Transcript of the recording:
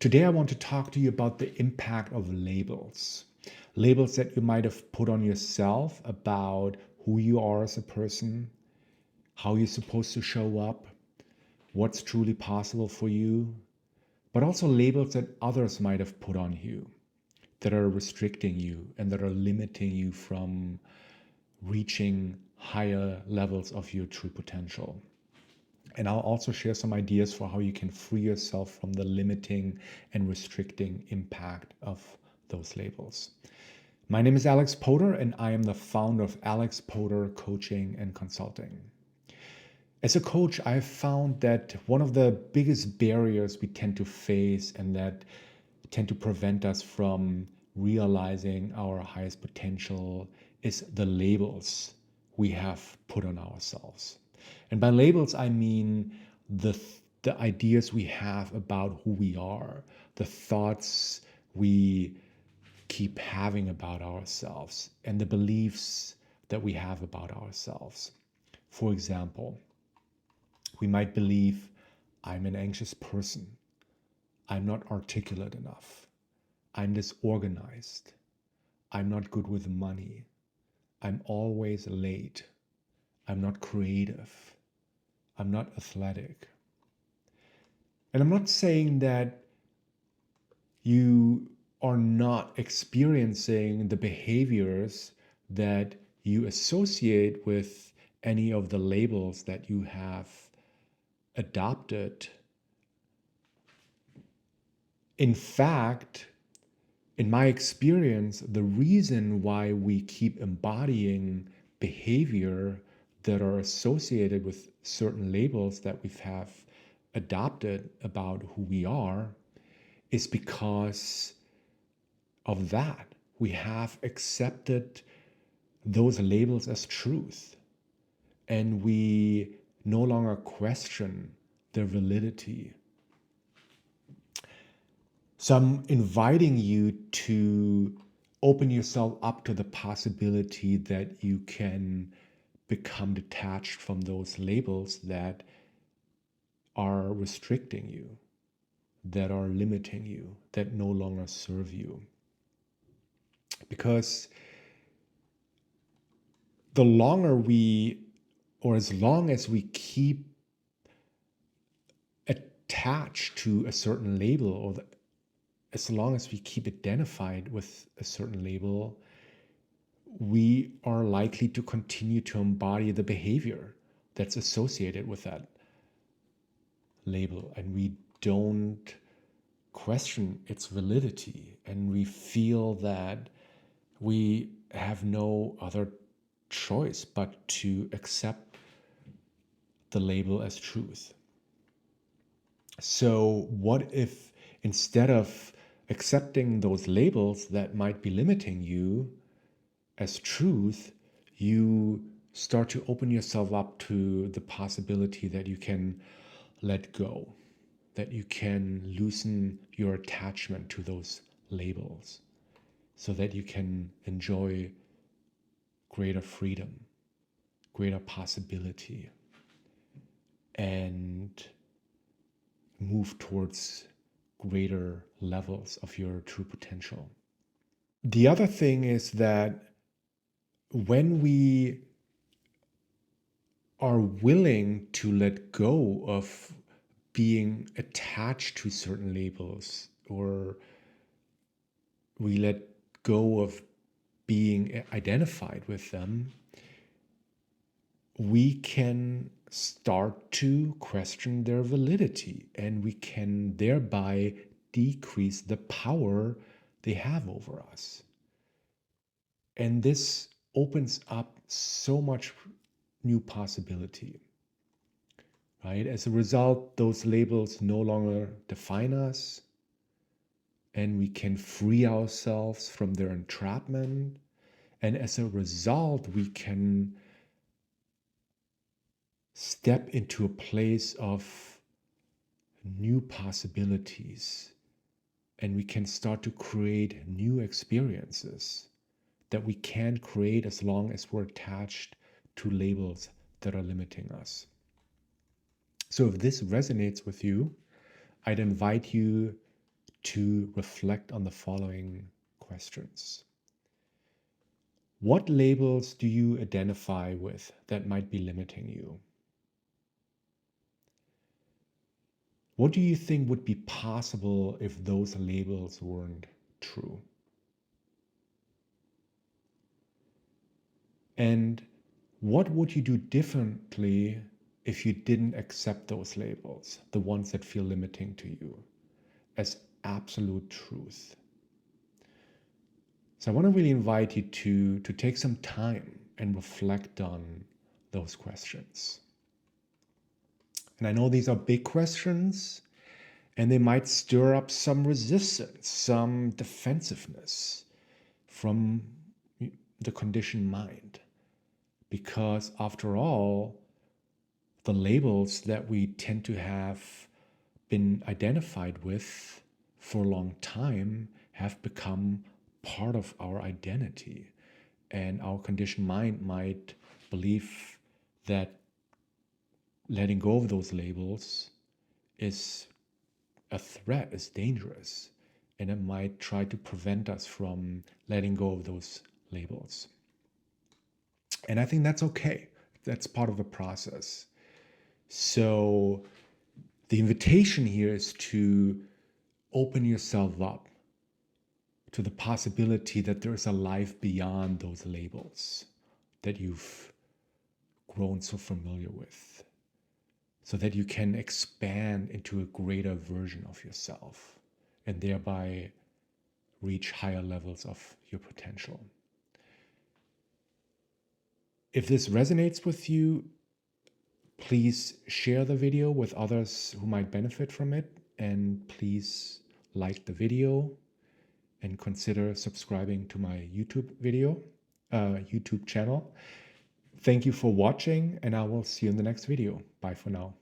Today, I want to talk to you about the impact of labels. Labels that you might have put on yourself about who you are as a person, how you're supposed to show up, what's truly possible for you, but also labels that others might have put on you that are restricting you and that are limiting you from reaching higher levels of your true potential. And I'll also share some ideas for how you can free yourself from the limiting and restricting impact of those labels. My name is Alex Potter, and I am the founder of Alex Potter Coaching and Consulting. As a coach, I've found that one of the biggest barriers we tend to face and that tend to prevent us from realizing our highest potential is the labels we have put on ourselves. And by labels, I mean the ideas we have about who we are, the thoughts we keep having about ourselves, and the beliefs that we have about ourselves. For example, we might believe, I'm an anxious person. I'm not articulate enough. I'm disorganized. I'm not good with money. I'm always late. I'm not creative. I'm not athletic. And I'm not saying that you are not experiencing the behaviors that you associate with any of the labels that you have adopted. In fact, in my experience, the reason why we keep embodying behavior that are associated with certain labels that we have adopted about who we are is because of that. We have accepted those labels as truth, and we no longer question their validity. So I'm inviting you to open yourself up to the possibility that you can become detached from those labels that are restricting you, that are limiting you, that no longer serve you. Because the longer we, or as long as we keep attached to a certain label, or as long as we keep identified with a certain label, we are likely to continue to embody the behavior that's associated with that label, and we don't question its validity, and we feel that we have no other choice but to accept the label as truth. So what if instead of accepting those labels that might be limiting you as truth, you start to open yourself up to the possibility that you can let go, that you can loosen your attachment to those labels so that you can enjoy greater freedom, greater possibility, and move towards greater levels of your true potential. The other thing is that when we are willing to let go of being attached to certain labels, or we let go of being identified with them, we can start to question their validity, and we can thereby decrease the power they have over us. And this opens up so much new possibility, right? As a result, those labels no longer define us, and we can free ourselves from their entrapment. And as a result, we can step into a place of new possibilities, and we can start to create new experiences that we can't create as long as we're attached to labels that are limiting us. So if this resonates with you, I'd invite you to reflect on the following questions. What labels do you identify with that might be limiting you? What do you think would be possible if those labels weren't true? And what would you do differently if you didn't accept those labels, the ones that feel limiting to you, as absolute truth? So I want to really invite you to take some time and reflect on those questions. And I know these are big questions, and they might stir up some resistance, some defensiveness from the conditioned mind. Because after all, the labels that we tend to have been identified with for a long time have become part of our identity. And our conditioned mind might believe that letting go of those labels is a threat, is dangerous, and it might try to prevent us from letting go of those labels. And I think that's okay. That's part of the process. So the invitation here is to open yourself up to the possibility that there is a life beyond those labels that you've grown so familiar with, so that you can expand into a greater version of yourself and thereby reach higher levels of your potential. If this resonates with you, please share the video with others who might benefit from it, and please like the video and consider subscribing to my YouTube channel. Thank you for watching, and I will see you in the next video. Bye for now.